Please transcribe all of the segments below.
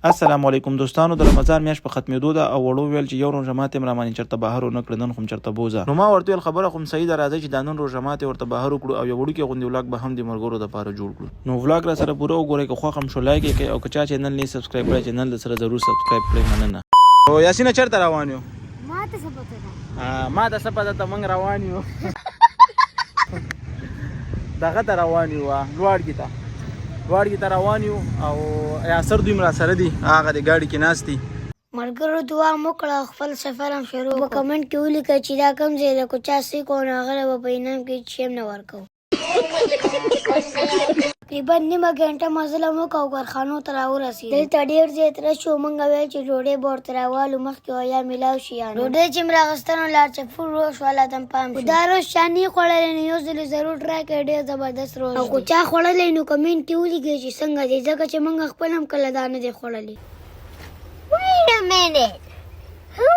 السلام علیکم دوستانو، د رمضان میاشت په ختمېدو ده او وړو ویل چې یو روژه ماتې هم رامانې چېرته بهر ونه کړه، نن خو هم چېرته بوځه. نو ما ورته ویل خبره خو هم صحیح ده، راځئ چې دا نن روژه ماتې ورته بهر وکړو او یو وړوکی غوندې ولاګ به هم د ملګرو دپاره جوړ کړو. نو ولاګ را سره پوره وګورئ، که خوښ هم شو لایک یې کړئ او که چا چینل نه یې سبسکرایب کړی چینل د سره ضرور سبسکرایب کړئ. مننه. او یاسینه چېرته روان یو؟ ما ته څه پته ده؟ ما ته څه پته ده، موږ روان یو دغه ته روان یو، لوړګي ته روان یو او یاسر دوی را سره دي، هغه د ګاډي کې ناست دي. ملګرو دعا مو کړه، خپل سفر هم شروع په کمنټ کې ولیکئ چې دا کوم ځای ده، که چا څه کو نو هغه به په انعام کې هېڅ شی هم نه ورکوو. تقریبا نیمه ګنټه مزل مو وکړو او کارخانو ته راورسېدو. دلته ډېر زیات رش و. موږ ویل چې ډوډۍ به ورته راوالو مخکې او یا میلاو شي یا نه. ډوډۍ چې مې راغوسته نو لارچپور روش والا ته پام شو. دا روش چا نه خوړلی نو یو ځل ضرور ټرای کړئ، ډېر زبردست روش او که چا خوړلی نو کمنټ کې ولیکئ چې څنګه دی، ځکه چې موږ خپل هم کله دا نه دی خوړلی. Wait a minute. Who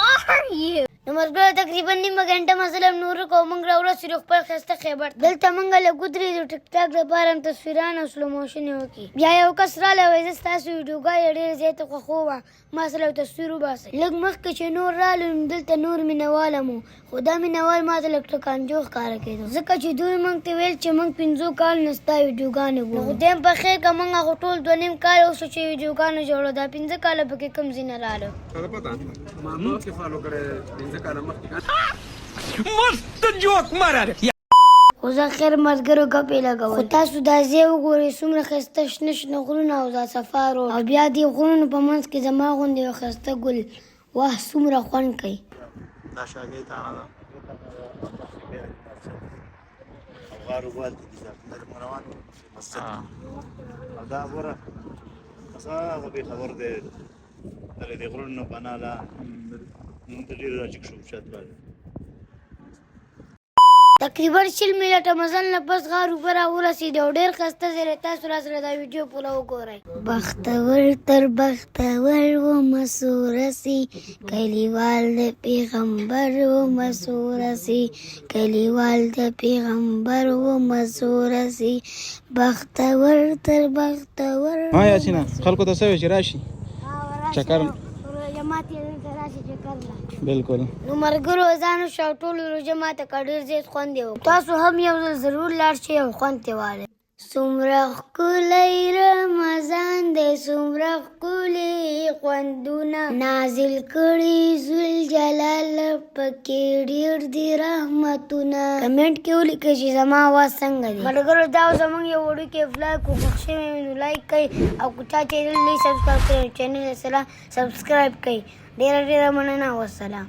are you? نو ملګرو تقریبا نیمه ګنټه مزل هم نور وکړو، موږ راورسېدو خپل ښایسته خیبر ته. دلته موږ لږ ودرېدو، ټیک ټاک دپاره هم تصویران او سلو موشن یې وکړي. بیا یو کس رالی وایي زه ستاسو ویډیوګانې ډېرې زیاتې خوښوم، ما سره یو تصویر وباسئ. لږ مخکې چې نور رالو نو دلته نور مینهوال هم وو، خو دا مینهوال ما ته لږ ټکنجو ښکاره کېدو، ځکه چې دوی موږ ته ویل چې موږ 5 کال نه ستا ویډیوګانې ګورو. نو خدای په خیر که موږ خو ټول 2.5 کال اوسو چې ویډیوګانې جوړو، دا 5 کاله پکې کوم ځای نه رالو. मस्त जोक मारा خو زه خیر ملګرو ګپې لګول. خو تاسو دا ځای وګورئ، څومره ښایسته شنه شنه غرونه او دا صفا روډ او بیا دې غرونو په منځ کې زما غوندې یو ښایسته ګل. واه څومره خوند کوي. دا شاګۍ تاڼه ده او غارو ګوال ته دي دا روان مسجد او دا ګوره هغه بې خبر دی دغه د غرونو پناه ده. موږ ته ډېر راجګ شو شاید باندې تقریبا 20 منټه مزل نه پس غار اوبه راورسېدو او ډېر ښایسته ځای دی. تاسو را سره دا ویډیو پوره وګورئ. بختور تر بختور ومسورسي کلیوال د پیغمبر ومسورسي کلیوال د پیغمبر ومسورسي بختور تر بختور. ها یاسینه خلکو ته څه وایي چې راشي چکر جماعت یې دلته راشي چکر لا. بالکل. نو ملګرو ځان شو ټولو روژه ماته که ډېر زیات خوند یې وکړو. تاسو هم یو ځل ضرور لاړ شئ او خوند ترې واخلئ. څومره ښکلی رمضان دی، څومره ښکلي خوندونه نازل کړي ذوالجلال پکې ډېر دي رحمتونه. کمنټ کې ولیکئ چې زما اواز څنګه دی. ملګرو دا زموږ یو وړوکی ولاګ و، خوښ شوی وي نو لایک کړئ او که چا چینل نه سبسکرایب کړی چینل یې سره سبسکرایب کړئ. ډېره ډېره مننه. والسلام.